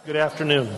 Good afternoon.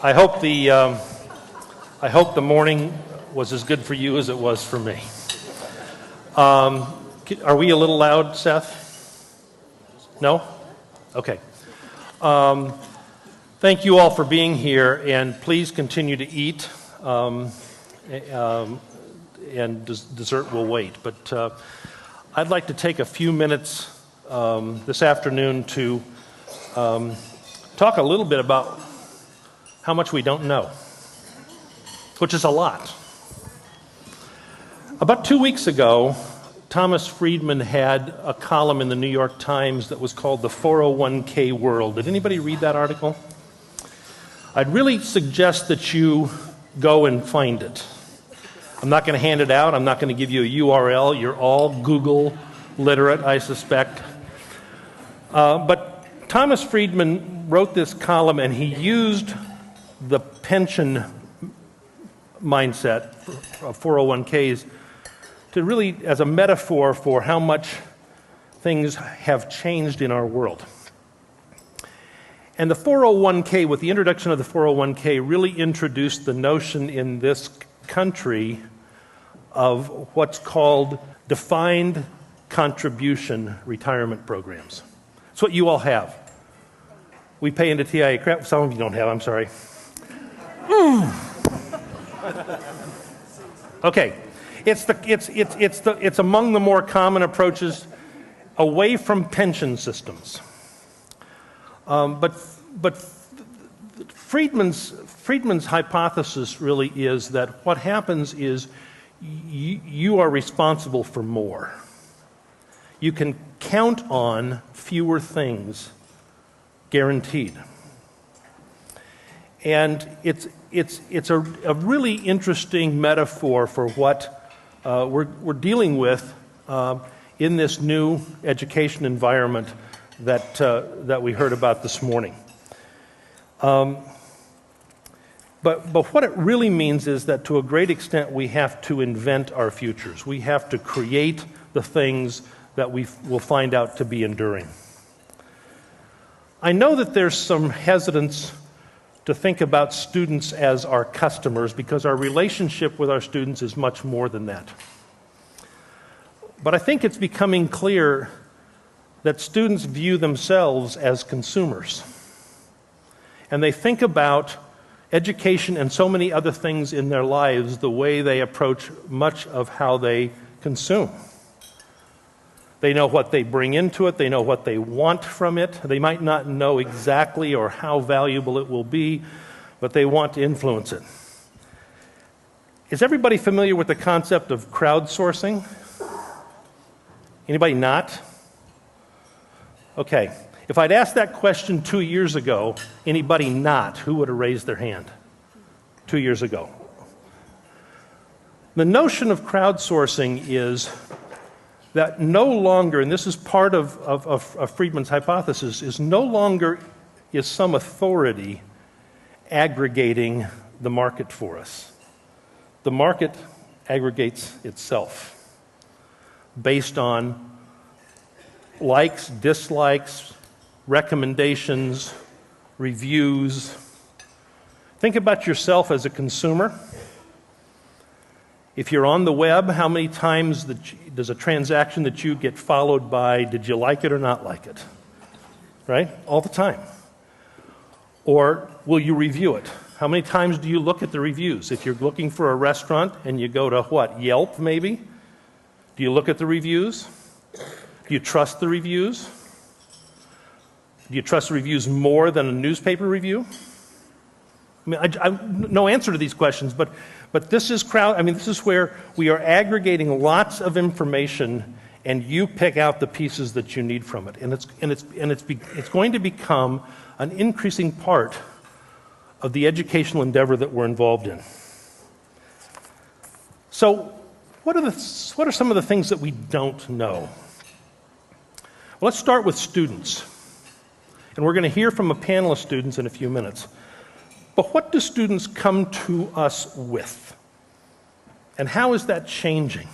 I hope the morning was as good for you as it was for me. Are we a little loud, Seth? No? Okay. Thank you all for being here, and please continue to eat, and dessert will wait. But I'd like to take a few minutes this afternoon to talk a little bit about how much we don't know, which is a lot. About 2 weeks ago, Thomas Friedman had a column in the New York Times that was called The 401k World. Did anybody read that article? I'd really suggest that you go and find it. I'm not going to hand it out. I'm not going to give you a URL. You're all Google literate, I suspect. But Thomas Friedman wrote this column, and he used the pension mindset of 401ks to really as a metaphor for how much things have changed in our world. And the 401k, with the introduction of the 401k, really introduced the notion in this country of what's called defined contribution retirement programs. It's what you all have. We pay into TIA. Crap, some of you don't have, I'm sorry. Okay. It's among the more common approaches away from pension systems. But Friedman's hypothesis really is that what happens is you are responsible for more. You can count on fewer things guaranteed. And it's a really interesting metaphor for what we're dealing with in this new education environment that we heard about this morning. But what it really means is that to a great extent we have to invent our futures. We have to create the things that we will find out to be enduring. I know that there's some hesitance to think about students as our customers because our relationship with our students is much more than that. But I think it's becoming clear that students view themselves as consumers. And they think about education and so many other things in their lives the way they approach much of how they consume. They know what they bring into it. They know what they want from it. They might not know exactly or how valuable it will be, but they want to influence it. Is everybody familiar with the concept of crowdsourcing? Anybody not? Okay. If I'd asked that question 2 years ago, anybody not, who would have raised their hand 2 years ago? The notion of crowdsourcing is that no longer, and this is part of Friedman's hypothesis, is no longer is some authority aggregating the market for us. The market aggregates itself based on likes, dislikes, recommendations, reviews. Think about yourself as a consumer. If you're on the web, how many times does a transaction that you get followed by, did you like it or not like it? Right? All the time. Or will you review it? How many times do you look at the reviews? If you're looking for a restaurant and you go to what, Yelp maybe? Do you look at the reviews? Do you trust the reviews? Do you trust the reviews more than a newspaper review? I mean, I no answer to these questions, but this is this is where we are aggregating lots of information, and you pick out the pieces that you need from it, and it's going to become an increasing part of the educational endeavor that we're involved in. So, what are some of the things that we don't know? Well, let's start with students, and we're going to hear from a panel of students in a few minutes. But what do students come to us with? And how is that changing?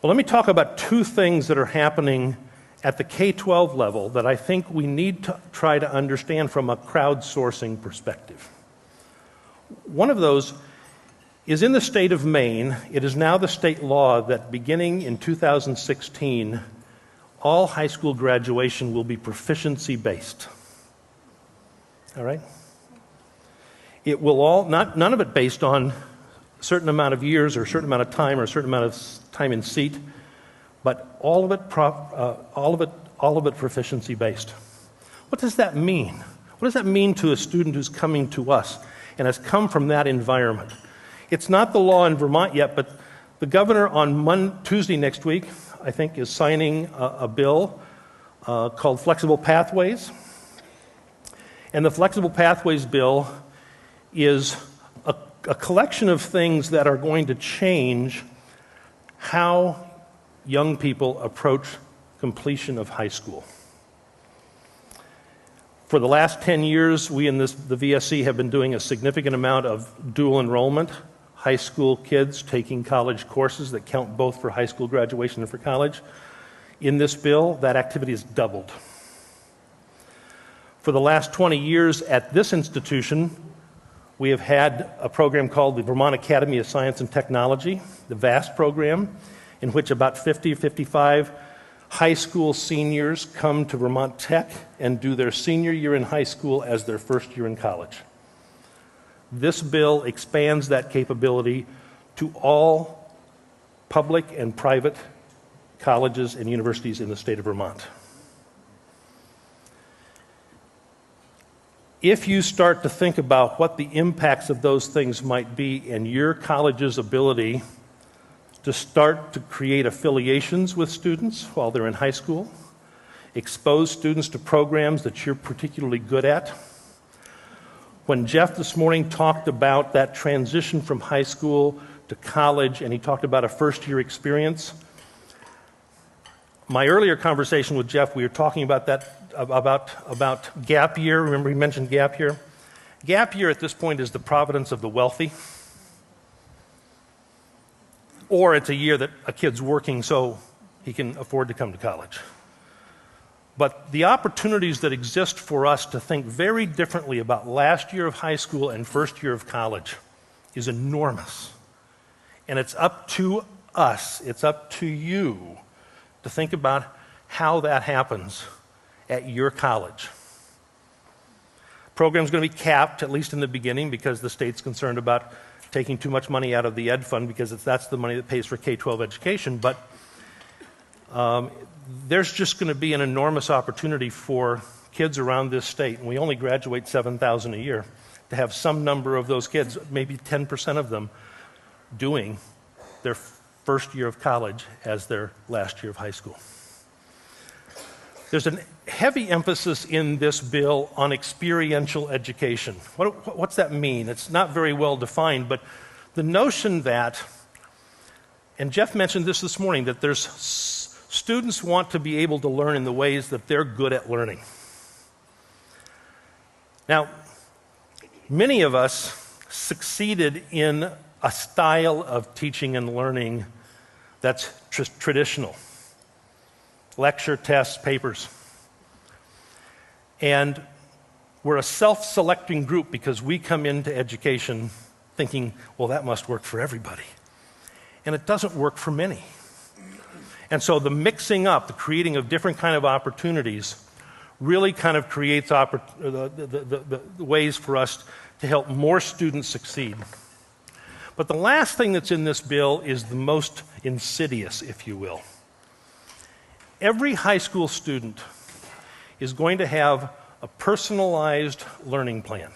Well, let me talk about two things that are happening at the K-12 level that I think we need to try to understand from a crowdsourcing perspective. One of those is in the state of Maine. It is now the state law that beginning in 2016, all high school graduation will be proficiency-based. All right? It will none of it based on a certain amount of years or a certain amount of time or a certain amount of time in seat, but all of it proficiency-based. What does that mean? What does that mean to a student who's coming to us and has come from that environment? It's not the law in Vermont yet, but the governor on Tuesday next week, I think, is signing a bill called Flexible Pathways. And the Flexible Pathways bill is a collection of things that are going to change how young people approach completion of high school. For the last 10 years, we in the VSC have been doing a significant amount of dual enrollment, high school kids taking college courses that count both for high school graduation and for college. In this bill, that activity is doubled. For the last 20 years at this institution, we have had a program called the Vermont Academy of Science and Technology, the VAST program, in which about 50 or 55 high school seniors come to Vermont Tech and do their senior year in high school as their first year in college. This bill expands that capability to all public and private colleges and universities in the state of Vermont. If you start to think about what the impacts of those things might be and your college's ability to start to create affiliations with students while they're in high school, expose students to programs that you're particularly good at. When Jeff this morning talked about that transition from high school to college, and he talked about a first-year experience, my earlier conversation with Jeff, we were talking about that, about gap year. Remember he mentioned gap year? Gap year at this point is the providence of the wealthy. Or it's a year that a kid's working so he can afford to come to college. But the opportunities that exist for us to think very differently about last year of high school and first year of college is enormous. And it's up to us, it's up to you to think about how that happens at your college. The program's going to be capped, at least in the beginning, because the state's concerned about taking too much money out of the ed fund because that's the money that pays for K-12 education. But there's just going to be an enormous opportunity for kids around this state, and we only graduate 7,000 a year, to have some number of those kids, maybe 10% of them, doing their first year of college as their last year of high school. There's a heavy emphasis in this bill on experiential education. What's that mean? It's not very well defined, but the notion that, and Jeff mentioned this morning, that there's students want to be able to learn in the ways that they're good at learning. Now, many of us succeeded in a style of teaching and learning that's traditional. Lecture, tests, papers. And we're a self-selecting group because we come into education thinking, well, that must work for everybody. And it doesn't work for many. And so the mixing up, the creating of different kind of opportunities really kind of creates the ways for us to help more students succeed. But the last thing that's in this bill is the most insidious, if you will. Every high school student is going to have a personalized learning plan,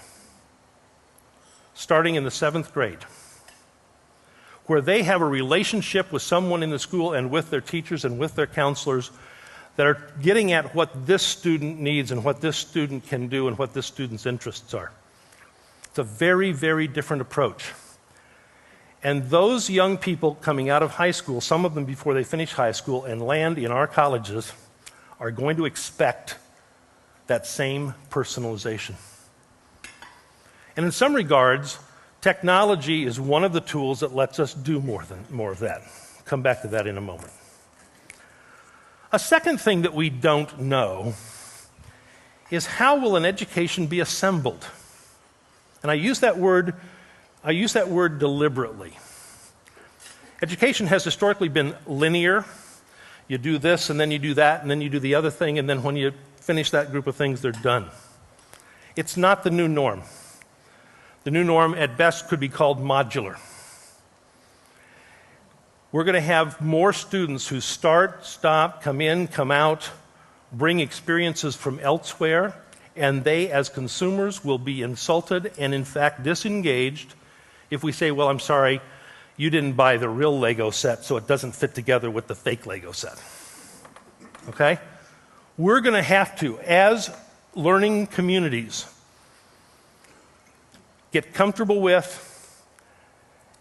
starting in the 7th grade, where they have a relationship with someone in the school and with their teachers and with their counselors that are getting at what this student needs and what this student can do and what this student's interests are. It's a very, very different approach. And those young people coming out of high school, some of them before they finish high school and land in our colleges, are going to expect that same personalization. And in some regards, technology is one of the tools that lets us do more of that. I'll come back to that in a moment. A second thing that we don't know is how will an education be assembled? And I use that word deliberately. Education has historically been linear. You do this, and then you do that, and then you do the other thing, and then when you finish that group of things, they're done. It's not the new norm. The new norm, at best, could be called modular. We're going to have more students who start, stop, come in, come out, bring experiences from elsewhere, and they, as consumers, will be insulted and, in fact, disengaged if we say, well, I'm sorry, you didn't buy the real Lego set, so it doesn't fit together with the fake Lego set. Okay? We're going to have to, as learning communities, get comfortable with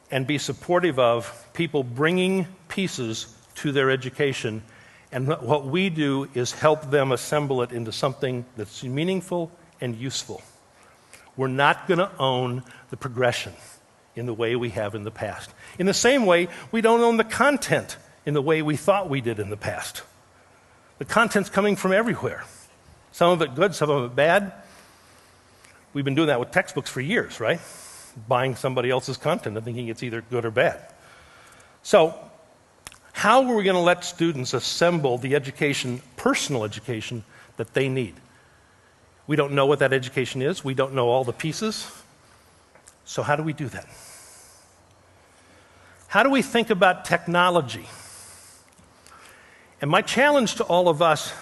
and be supportive of people bringing pieces to their education. And what we do is help them assemble it into something that's meaningful and useful. We're not going to own the progression in the way we have in the past. In the same way, we don't own the content in the way we thought we did in the past. The content's coming from everywhere. Some of it good, some of it bad. We've been doing that with textbooks for years, right? Buying somebody else's content and thinking it's either good or bad. So, how are we going to let students assemble the education, personal education, that they need? We don't know what that education is. We don't know all the pieces. So how do we do that? How do we think about technology? And my challenge to all of us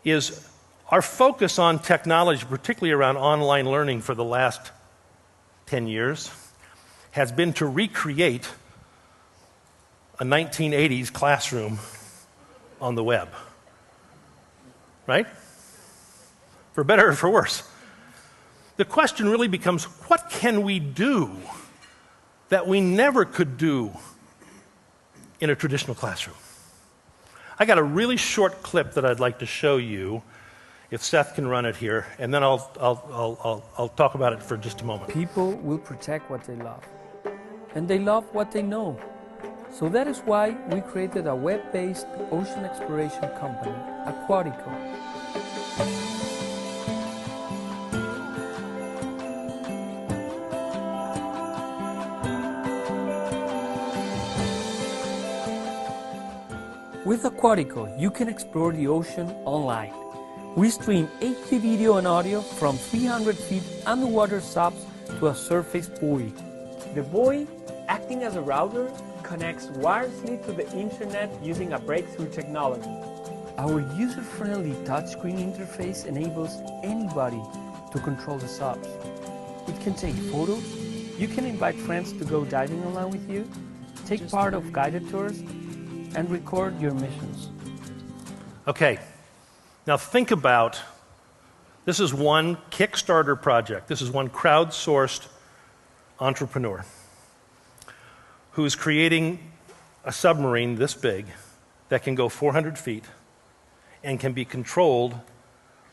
is our focus on technology, particularly around online learning for the last 10 years, has been to recreate a 1980s classroom on the web. Right? For better or for worse. The question really becomes, what can we do that we never could do in a traditional classroom? I got a really short clip that I'd like to show you, if Seth can run it here, and then I'll talk about it for just a moment. People will protect what they love, and they love what they know. So that is why we created a web-based ocean exploration company, Aquatico. With Aquatico, you can explore the ocean online. We stream HD video and audio from 300 feet underwater subs to a surface buoy. The buoy, acting as a router, connects wirelessly to the internet using a breakthrough technology. Our user-friendly touchscreen interface enables anybody to control the subs. It can take photos, you can invite friends to go diving along with you, take part of guided tours, and record your missions. Okay, now think about, this is one Kickstarter project. This is one crowdsourced entrepreneur who is creating a submarine this big that can go 400 feet and can be controlled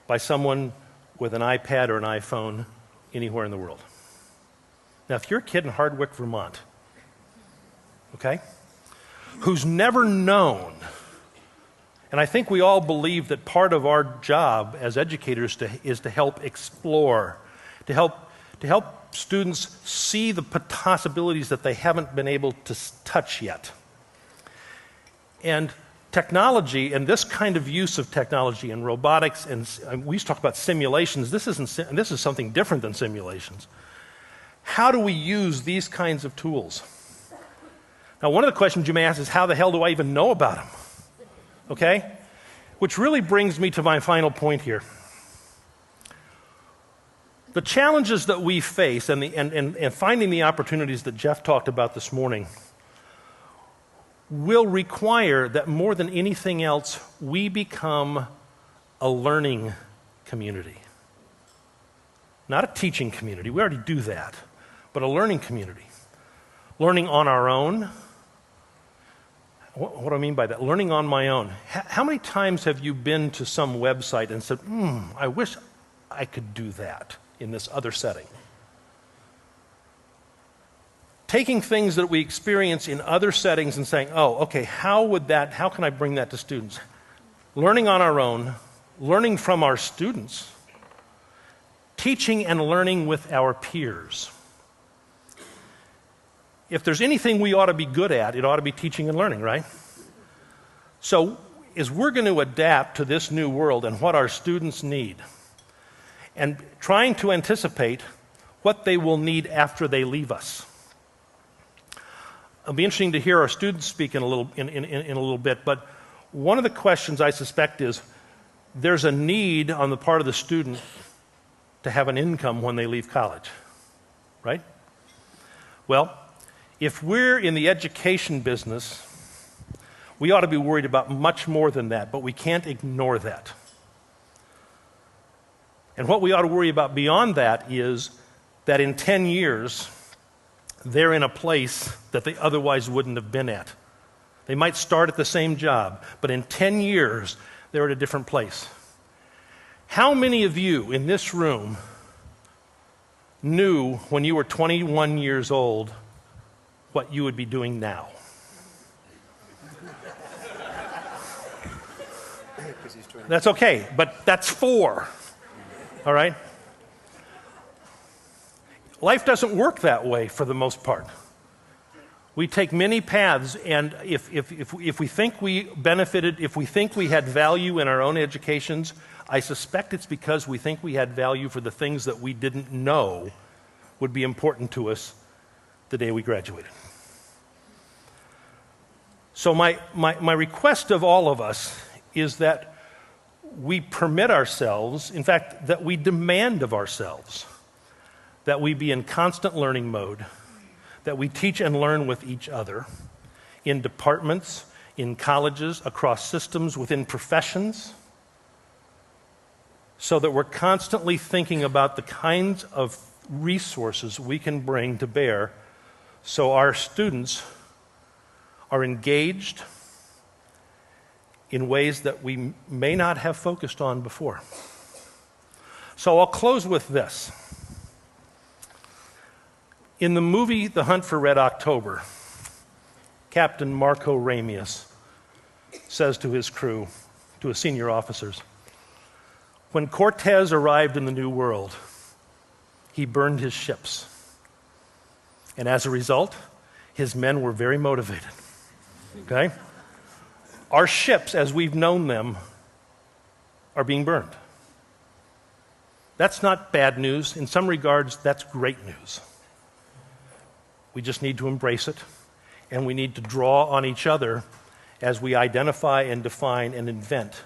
by someone with an iPad or an iPhone anywhere in the world. Now, if you're a kid in Hardwick, Vermont, okay, who's never known, and I think we all believe that part of our job as educators is to help explore, to help students see the possibilities that they haven't been able to touch yet. And technology, and this kind of use of technology and robotics, and we used to talk about simulations. This is something different than simulations. How do we use these kinds of tools? Now, one of the questions you may ask is, how the hell do I even know about them? Okay? Which really brings me to my final point here. The challenges that we face and finding the opportunities that Jeff talked about this morning will require that more than anything else, we become a learning community. Not a teaching community, we already do that, but a learning community. Learning on our own. What do I mean by that? Learning on my own. How many times have you been to some website and said, I wish I could do that in this other setting? Taking things that we experience in other settings and saying, oh, okay, how can I bring that to students? learning on our own, learning from our students, teaching and learning with our peers. If there's anything we ought to be good at, it ought to be teaching and learning, right? So, as we're going to adapt to this new world and what our students need, and trying to anticipate what they will need after they leave us. It'll be interesting to hear our students speak in a little bit, but one of the questions I suspect is there's a need on the part of the student to have an income when they leave college, right? Well, if we're in the education business, we ought to be worried about much more than that, but we can't ignore that. And what we ought to worry about beyond that is that in 10 years, they're in a place that they otherwise wouldn't have been at. They might start at the same job, but in 10 years, they're at a different place. How many of you in this room knew when you were 21 years old what you would be doing now? That's okay, but that's 4. All right? Life doesn't work that way for the most part. We take many paths, and if we think we benefited, if we think we had value in our own educations, I suspect it's because we think we had value for the things that we didn't know would be important to us the day we graduated. So my request of all of us is that we permit ourselves, in fact, that we demand of ourselves, that we be in constant learning mode, that we teach and learn with each other in departments, in colleges, across systems, within professions, so that we're constantly thinking about the kinds of resources we can bring to bear so our students are engaged in ways that we may not have focused on before. So I'll close with this. In the movie The Hunt for Red October, Captain Marco Ramius says to his crew, to his senior officers, when Cortez arrived in the New World, he burned his ships. And as a result, his men were very motivated. Okay? Our ships, as we've known them, are being burned. That's not bad news. In some regards, that's great news. We just need to embrace it, and we need to draw on each other as we identify and define and invent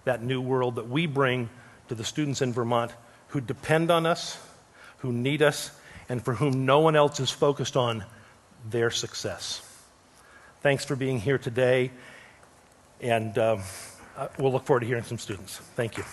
that new world that we bring to the students in Vermont who depend on us, who need us, and for whom no one else is focused on their success. Thanks for being here today. And we'll look forward to hearing some students. Thank you.